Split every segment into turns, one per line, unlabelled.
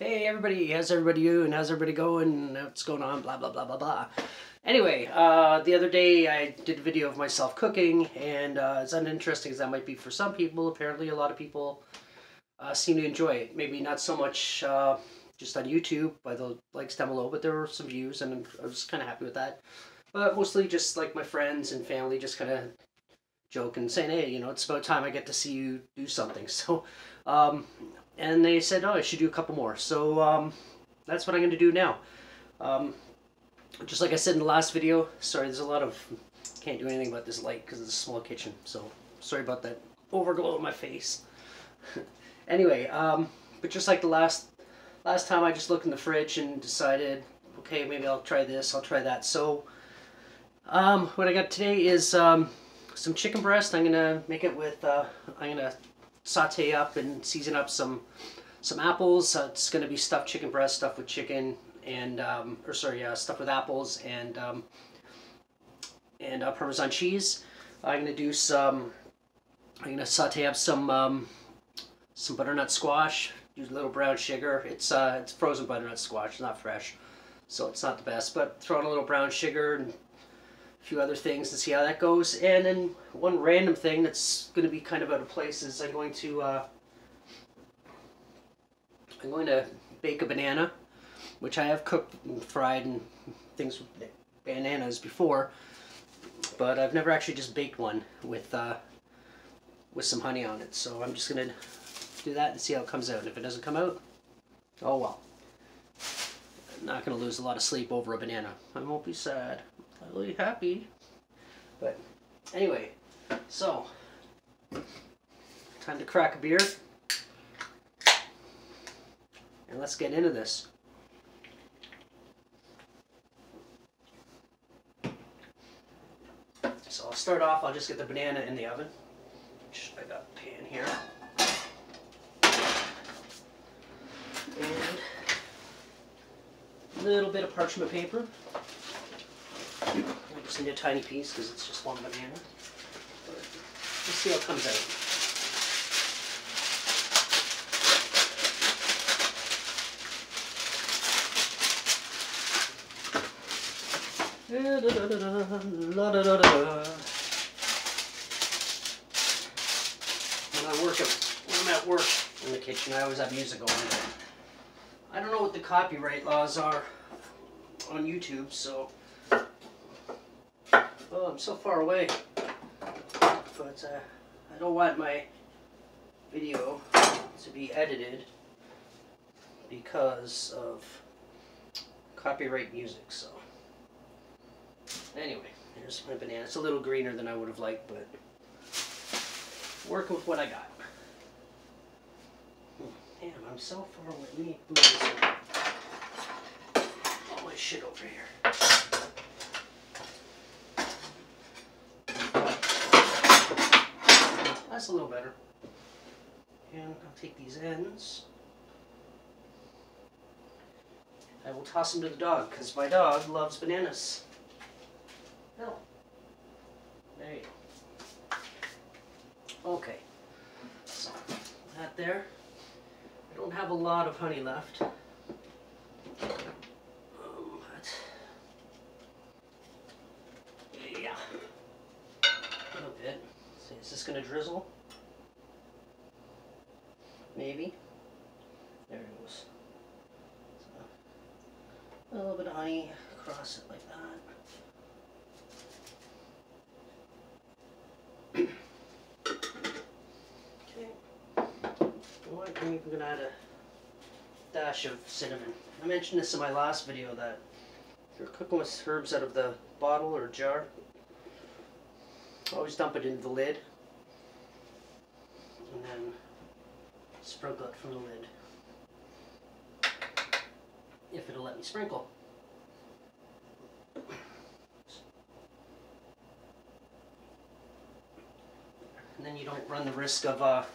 Hey everybody, how's everybody doing? How's everybody going? What's going on? Blah, blah, blah, blah, blah. Anyway, the other day I did a video of myself cooking, and as uninteresting as that might be for some people, apparently a lot of people seem to enjoy it. Maybe not so much just on YouTube by the likes down below, but there were some views, and I was kind of happy with that. But mostly just like my friends and family just kind of joking, saying, hey, you know, it's about time I get to see you do something. So, and they said, oh, I should do a couple more. So that's what I'm going to do now. Just like I said in the last video, sorry, there's a lot of, can't do anything about this light because it's a small kitchen. So sorry about that overglow on my face. Anyway, but just like the last time, I just looked in the fridge and decided, okay, maybe I'll try this, I'll try that. So what I got today is some chicken breast. I'm going to make it with, I'm going to saute up and season up some apples. It's going to be stuffed chicken breast, stuffed with chicken, and stuffed with apples and parmesan cheese. I'm going to do some. I'm going to saute up some butternut squash. Use a little brown sugar. It's frozen butternut squash, not fresh, so it's not the best. But throw in a little brown sugar and a few other things and see how that goes. And then one random thing that's going to be kind of out of place is I'm going to bake a banana, which I have cooked and fried and things with bananas before, but I've never actually just baked one with some honey on it. So I'm just going to do that and see how it comes out. And if it doesn't come out, oh well. I'm not going to lose a lot of sleep over a banana. I won't be sad. I'll be happy. But anyway, so time to crack a beer. And let's get into this. So I'll start off, I'll just get the banana in the oven. I got a pan here. And a little bit of parchment paper. I just need a tiny piece because it's just one banana. But let's see how it comes out. When I'm at work in the kitchen, I always have music going. I don't know what the copyright laws are on YouTube, so oh, I'm so far away. But I don't want my video to be edited because of copyright music. So anyway, here's my banana. It's a little greener than I would have liked, but working with what I got. Damn, I'm so far away. Let me move this over. All my shit over here. That's a little better. And I'll take these ends. I will toss them to the dog, because my dog loves bananas. No. There you go. Okay. So, that there. I don't have a lot of honey left. But yeah. A little bit. So is this going to drizzle? Maybe. There it goes. So, a little bit of honey across it like that. Okay. I'm even going to add a dash of cinnamon. I mentioned this in my last video that if you're cooking with herbs out of the bottle or jar, always dump it into the lid and then sprinkle it from the lid, if it'll let me sprinkle. And then you don't run the risk of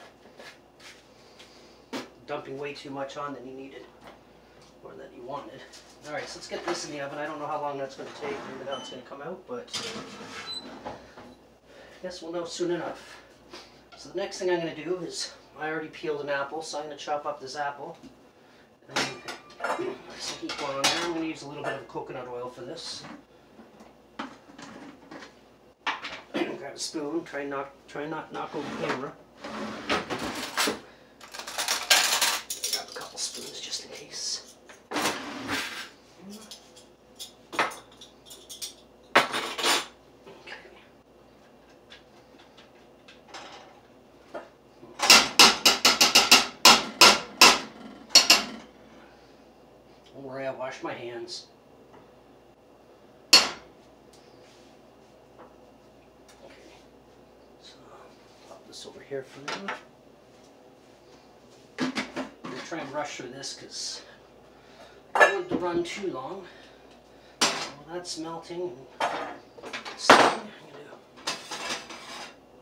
dumping way too much on than you needed or that you wanted. Alright, so let's get this in the oven. I don't know how long that's going to take or how it's going to come out, but I guess we'll know soon enough. So the next thing I'm going to do is, I already peeled an apple, so I'm going to chop up this apple and some heat going on there. I'm going to use a little bit of coconut oil for this. Grab a spoon. Try not knock over the camera. Grab a couple spoons just in case. Don't worry, I washed my hands. Okay, so pop this over here for now. I'm going to try and rush through this because I don't want to run too long. So that's melting and stirring.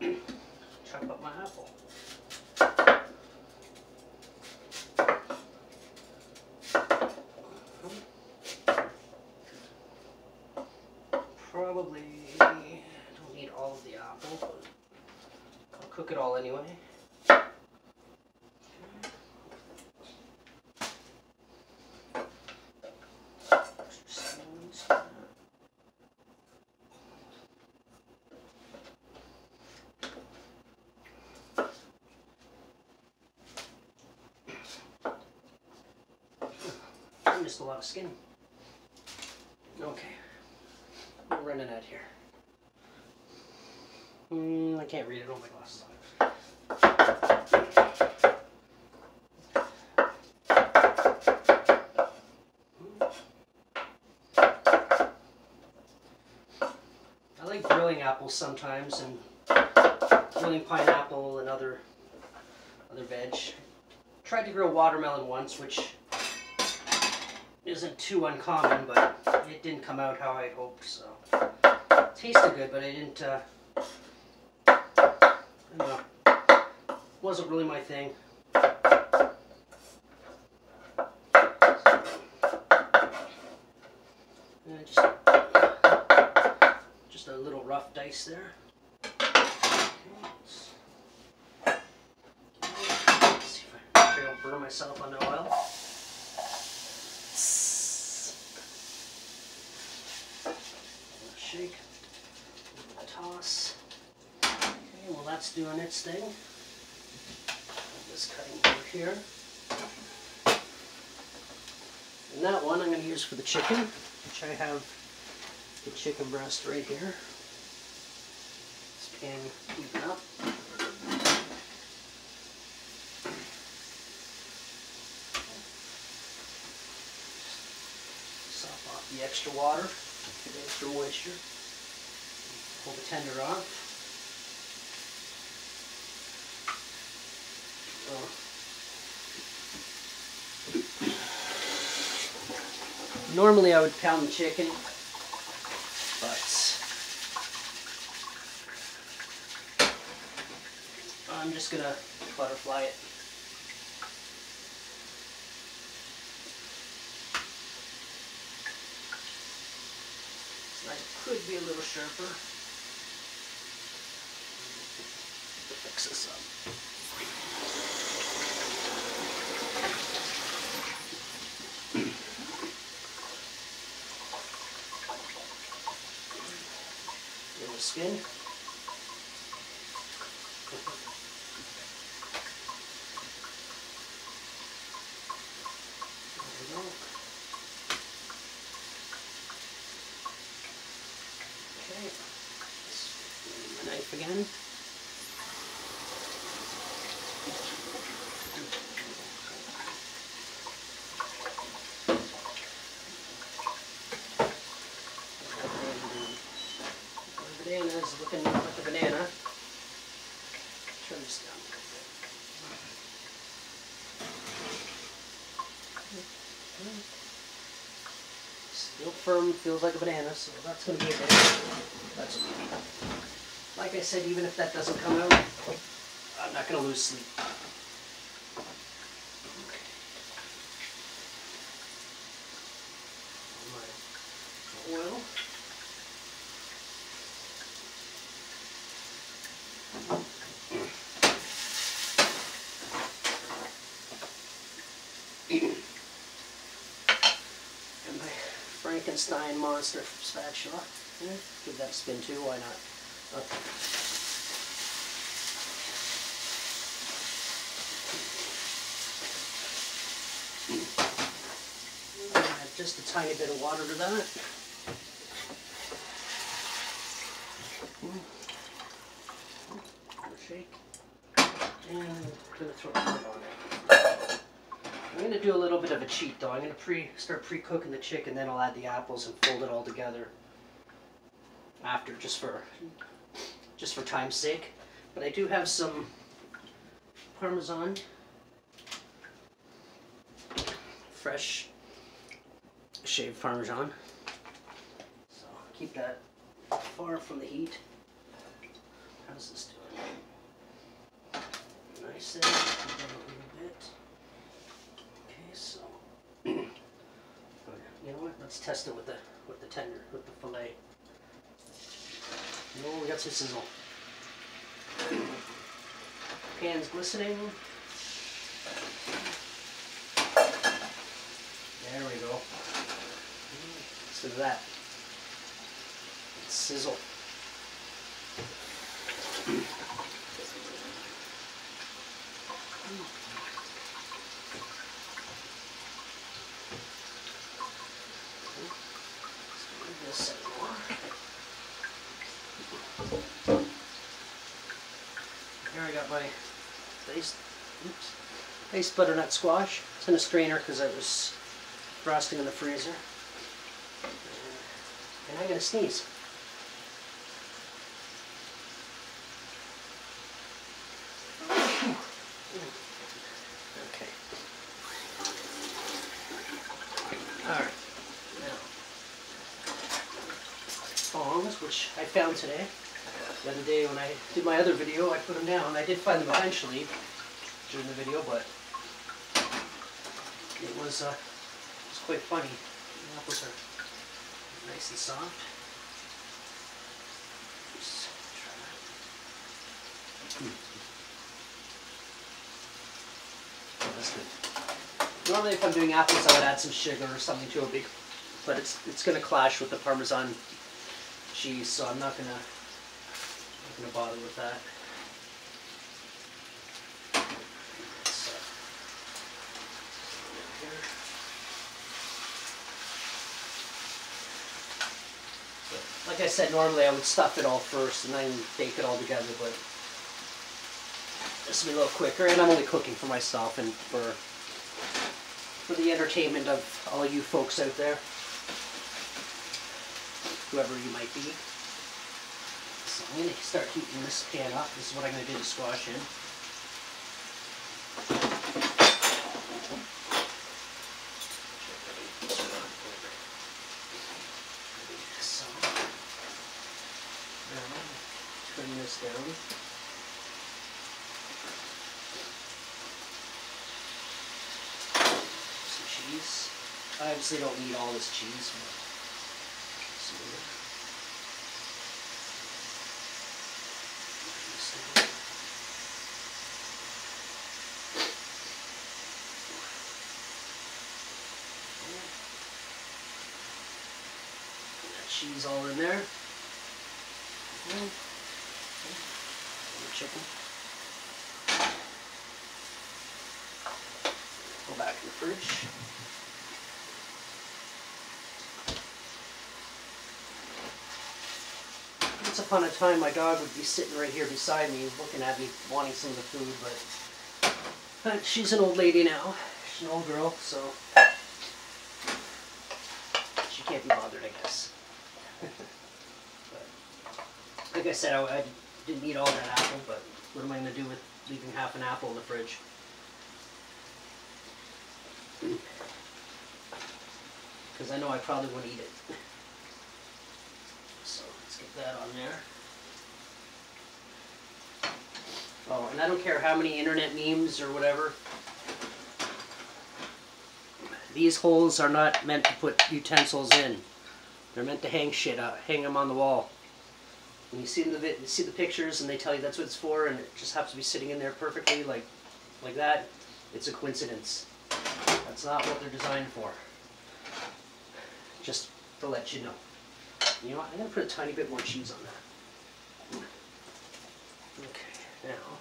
I'm going to chop up my apple. Probably don't need all of the apple, but I'll cook it all anyway. I missed a lot of skin. Okay. I'm running out here. I can't read it on my glasses. I like grilling apples sometimes, and grilling pineapple and other veg. Tried to grill watermelon once, which isn't too uncommon, but it didn't come out how I'd hoped, so. It tasted good, but I didn't, I don't know. Wasn't really my thing. And just a little rough dice there. Let's see if I don't burn myself on the oil. Shake, toss. Okay, well that's doing its thing. This cutting board here. And that one I'm going to use for the chicken, which I have the chicken breast right here. This pan heating up. Sop off the extra water. Get the extra moisture. Pull the tender off. Normally I would pound the chicken, but I'm just gonna butterfly it. Could be a little sharper. Fix this up. Little skin. There we go. Okay, my knife again. The banana is looking like a banana. Turn this down a little bit. Still firm, feels like a banana, so that's going to be a banana. That's okay. Like I said, even if that doesn't come out, I'm not going to lose sleep. Okay. My oil. Frankenstein monster spatula. Yeah, give that a spin too, why not? Okay. Add just a tiny bit of water to that. Shake. And I'm going to throw a lid on it. I'm going to do a little bit of a cheat though. I'm going to start pre-cooking the chicken, then I'll add the apples and fold it all together after, just for time's sake. But I do have some parmesan, fresh shaved parmesan. So keep that far from the heat. How's this doing? Nice there. A little bit. Okay, so you know what? Let's test it with the fillet. Oh, we got some sizzle. Pan's glistening. There we go. Listen to that. Sizzle. Here I got my nice butternut squash. It's in a strainer because I was frosting in the freezer. And I'm going to sneeze. Okay. Alright. Now, tongs, which I found today. The other day when I did my other video, I put them down. I did find them eventually during the video, but it was quite funny. The apples are nice and soft. Just try that. Oh, that's good. Normally, if I'm doing apples, I would add some sugar or something to it, but it's going to clash with the Parmesan cheese, so I'm not going to bother with that. So, like I said, normally I would stuff it all first and then bake it all together, but this will be a little quicker, and I'm only cooking for myself and for the entertainment of all you folks out there, whoever you might be. So I'm going to start heating this pan up. This is what I'm going to do the squash in. So, now turn this down. Some cheese. I obviously don't need all this cheese. Cheese all in there. Chicken. Go back in the fridge. Once upon a time, my dog would be sitting right here beside me, looking at me, wanting some of the food, but she's an old lady now. She's an old girl, so she can't be bothered, I guess. But, like I said, I didn't eat all that apple, but what am I going to do with leaving half an apple in the fridge? Because I know I probably wouldn't eat it. So let's get that on there. Oh, and I don't care how many internet memes or whatever. These holes are not meant to put utensils in. They're meant to hang shit up, hang them on the wall. When you see the pictures and they tell you that's what it's for, and it just happens to be sitting in there perfectly like that, it's a coincidence. That's not what they're designed for. Just to let you know. You know what? I'm going to put a tiny bit more cheese on that. Okay, now,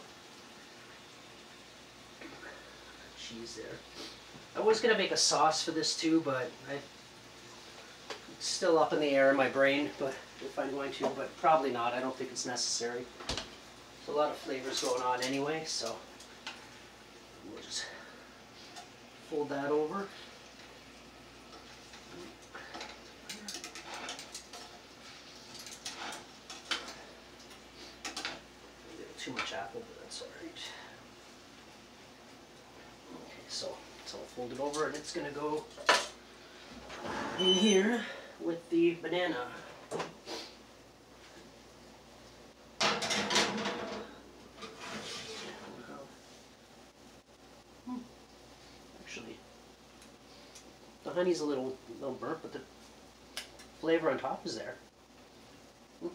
cheese there. I was going to make a sauce for this too, but it's still up in the air in my brain, but if I'm going to, but probably not. I don't think it's necessary. There's a lot of flavors going on anyway, so we'll just fold that over. Too much apple, but that's all right. Okay, so it's all folded over, and it's going to go in here with the banana. Actually, the honey's a little burnt, but the flavor on top is there. I'm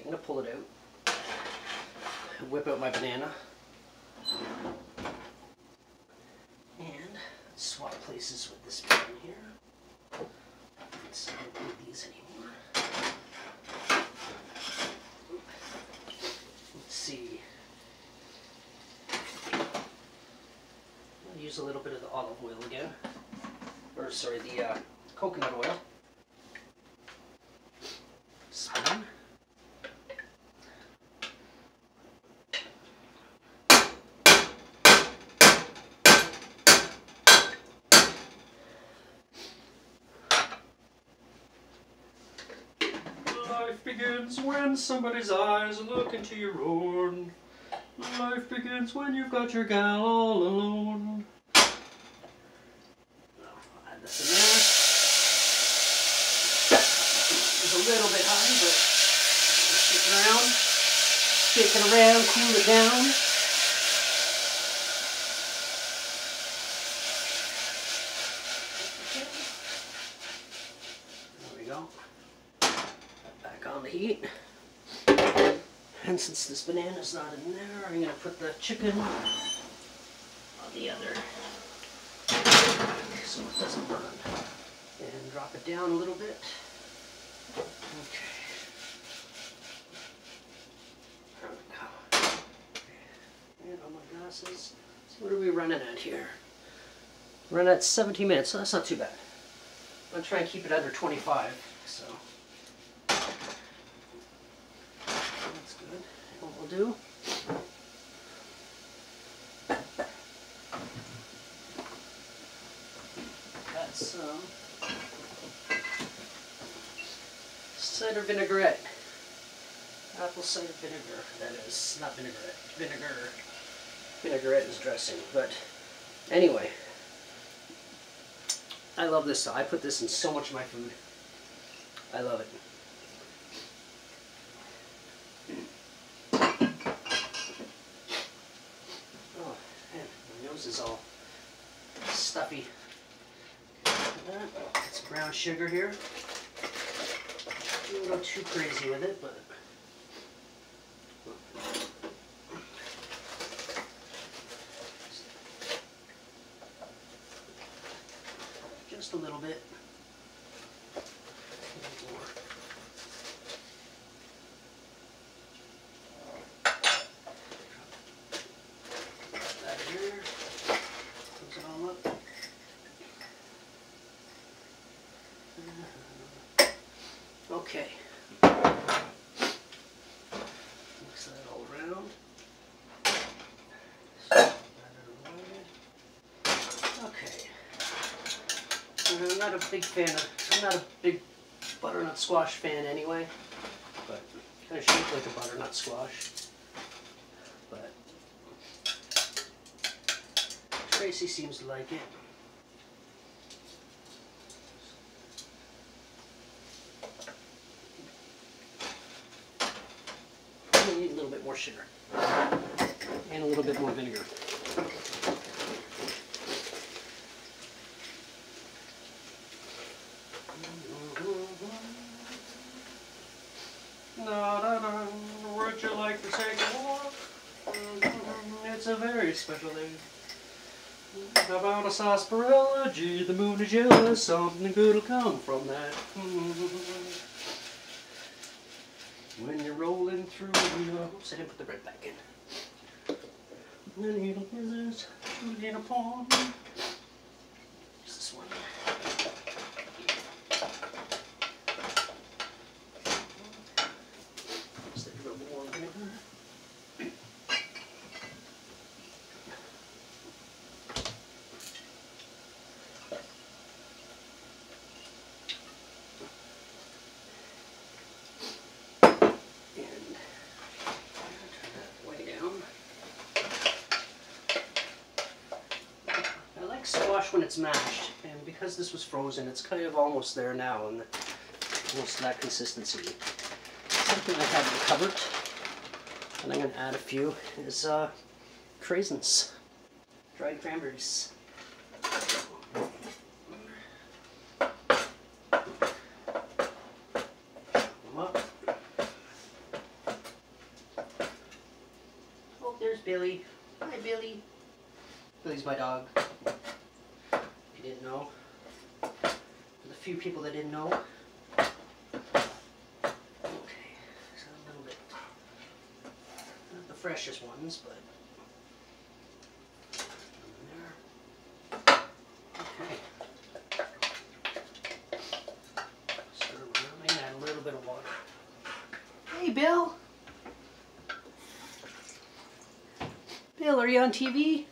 going to pull it out. Whip out my banana and swap places with this pan here. So I don't need these anymore. Let's see. I'll use a little bit of the olive oil again, or sorry, the coconut oil. Spoon. Life begins when somebody's eyes look into your own. Life begins when you've got your gal all alone. I'll add this in there. It's a little bit high, but shake it around, cool it down. There we go. Back on the heat. And since this banana's not in there, I'm going to put the chicken on the other so it doesn't burn. And drop it down a little bit. Okay. There we go. And all my glasses. So what are we running at here? We're running at 17 minutes, so that's not too bad. I'm going to try and keep it under 25. So. That's good. What we'll do. Got some cider vinaigrette. Apple cider vinegar, that is. Not vinaigrette. Vinegar. Vinaigrette is dressing. But anyway. I love this. I put this in so much of my food. I love it. Oh, man, my nose is all stuffy. It's brown sugar here. Don't go too crazy with it, but just a little bit. That here. Close it all up. Okay. Mix that all around. Okay. I'm not a big fan of, I'm not a big butternut squash fan anyway, but kind of shaped like a butternut squash. But Tracy seems to like it. I need a little bit more sugar and a little bit more vinegar. Would you like to take a walk? It's a very special day. How about a sarsaparilla? Gee, the moon is jealous. Something good'll come from that. When you're rolling through the... Oops, I didn't put the bread back in. The needle is in a pond. What's this one? Just a little more vinegar. Squash when it's mashed, and because this was frozen, it's kind of almost there now, and almost that consistency. Something I have in the cupboard, and I'm going to add a few, is craisins, dried cranberries. Oh, there's Billy. Hi, Billy. Billy's my dog. If you didn't know. For the few people that didn't know. Okay, so a little bit, not the freshest ones, but there. Okay. Stir around and add a little bit of water. Hey, Bill. Bill, are you on TV?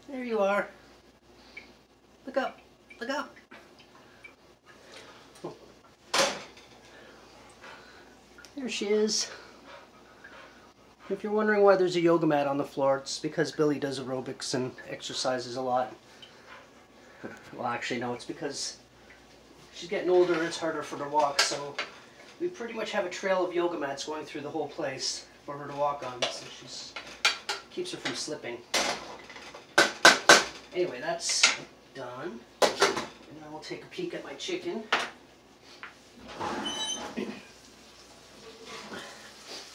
There you are. Look up. Look up. There she is. If you're wondering why there's a yoga mat on the floor, it's because Billy does aerobics and exercises a lot. Well, actually, no, it's because she's getting older and it's harder for her to walk, so we pretty much have a trail of yoga mats going through the whole place for her to walk on, so she's keeps her from slipping. Anyway, that's done. And now we'll take a peek at my chicken.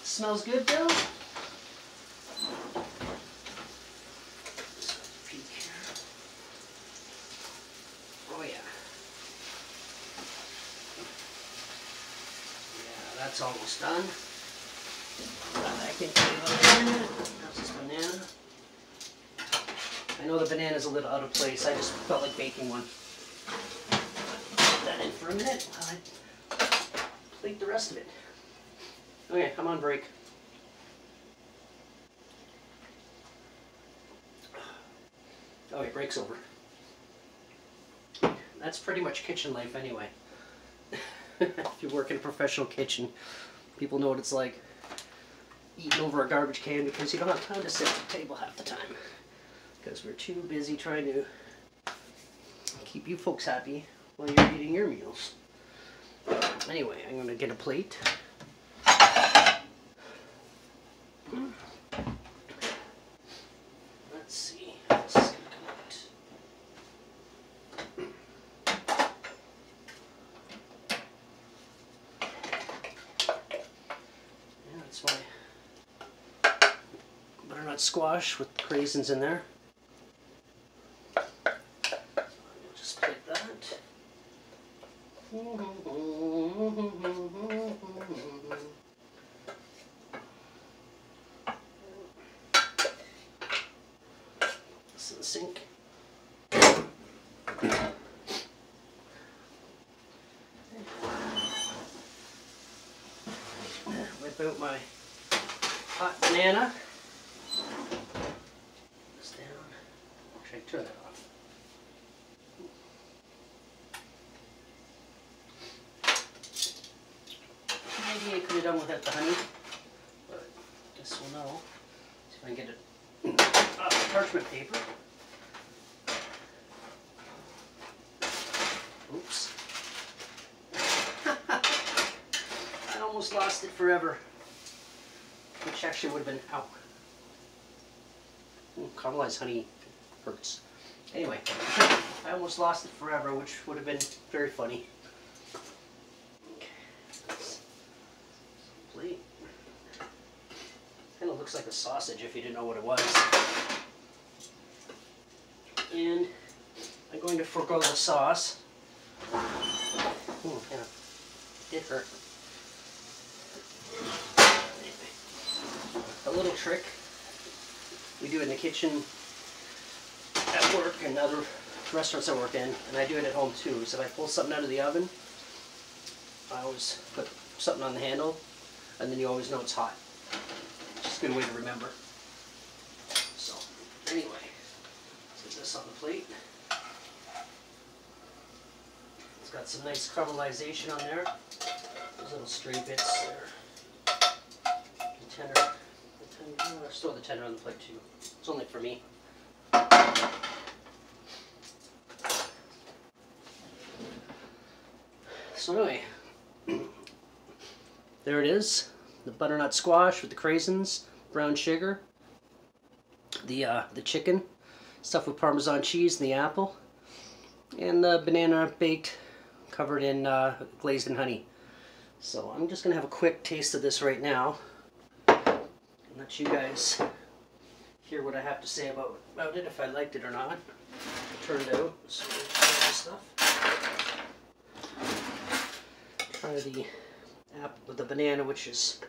Smells good, Bill? Just peek here. Oh yeah. Yeah, that's almost done. I think that's this banana. I know the banana's a little out of place. I just felt like baking one. Put that in for a minute while I plate the rest of it. Okay, I'm on break. Okay, break's over. That's pretty much kitchen life anyway. If you work in a professional kitchen, people know what it's like. Eating over a garbage can because you don't have time to sit at the table half the time. Because we're too busy trying to keep you folks happy while you're eating your meals. Anyway, I'm going to get a plate. Let's see. This is going to come out. Yeah, that's my butternut squash with craisins in there. Just plate that. This in the sink. Whip out my hot banana. This down. Actually, turn that off. Maybe I could have done without the honey, but I guess we'll know. See if I can get it off the parchment paper. Oops. I almost lost it forever. Which actually would have been, ow. Ooh, caramelized honey hurts. Anyway, I almost lost it forever, which would have been very funny. Okay, that's complete. Kind of looks like a sausage if you didn't know what it was. And I'm going to forego the sauce. Ooh, yeah, it hurt. A little trick we do in the kitchen at work and other restaurants I work in, and I do it at home too, is if I pull something out of the oven, I always put something on the handle, and then you always know it's hot. Just a good way to remember. So, anyway, put this on the plate. It's got some nice caramelization on there. Those little stray bits there. The tender, I'll store the tender on the plate too. It's only for me. So anyway, there it is. The butternut squash with the craisins, brown sugar, the chicken, stuffed with Parmesan cheese and the apple, and the banana baked, covered in glazed in honey. So I'm just gonna have a quick taste of this right now, and let you guys hear what I have to say about it, if I liked it or not. It turned out. So try this stuff. Try the apple with the banana, which is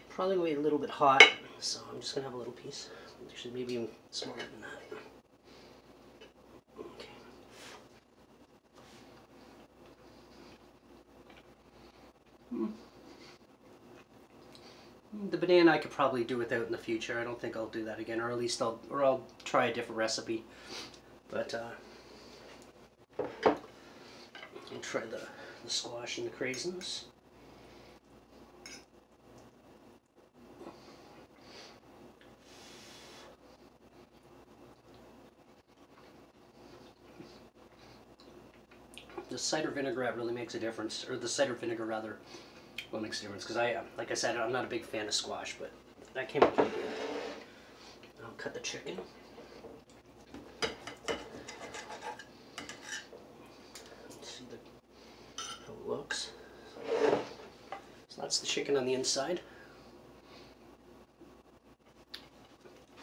probably going to be a little bit hot, so I'm just going to have a little piece. Actually, maybe even smaller than that. Okay. The banana I could probably do without in the future. I don't think I'll do that again, or at least I'll try a different recipe. But I'll try the squash and the craisins. The cider vinaigrette really makes a difference, or the cider vinegar rather, will makes a difference, because like I said, I'm not a big fan of squash, but that came up pretty good. I'll cut the chicken. See how it looks. So that's the chicken on the inside.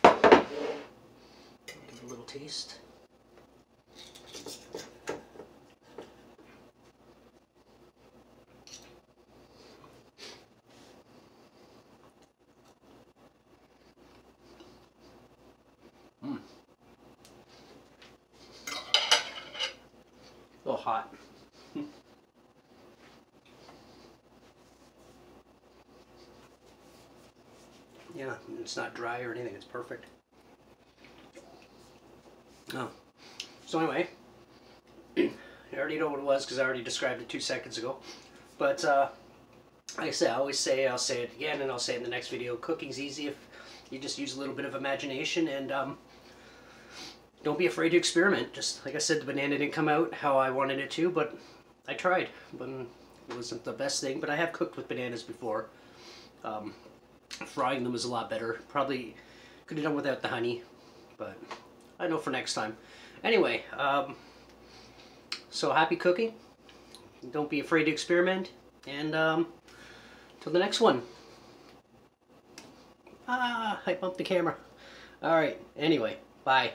Give it a little taste. A little hot. Yeah, it's not dry or anything, it's perfect. Oh. So anyway, I already know what it was because I already described it 2 seconds ago. But like I say, I'll say it again, and I'll say it in the next video. Cooking's easy if you just use a little bit of imagination, and don't be afraid to experiment. Just like I said, the banana didn't come out how I wanted it to, but I tried. But it wasn't the best thing, but I have cooked with bananas before. Frying them was a lot better. Probably could have done without the honey, but I know for next time. Anyway, so happy cooking. Don't be afraid to experiment, and till the next one. I bumped the camera. Alright, anyway, bye.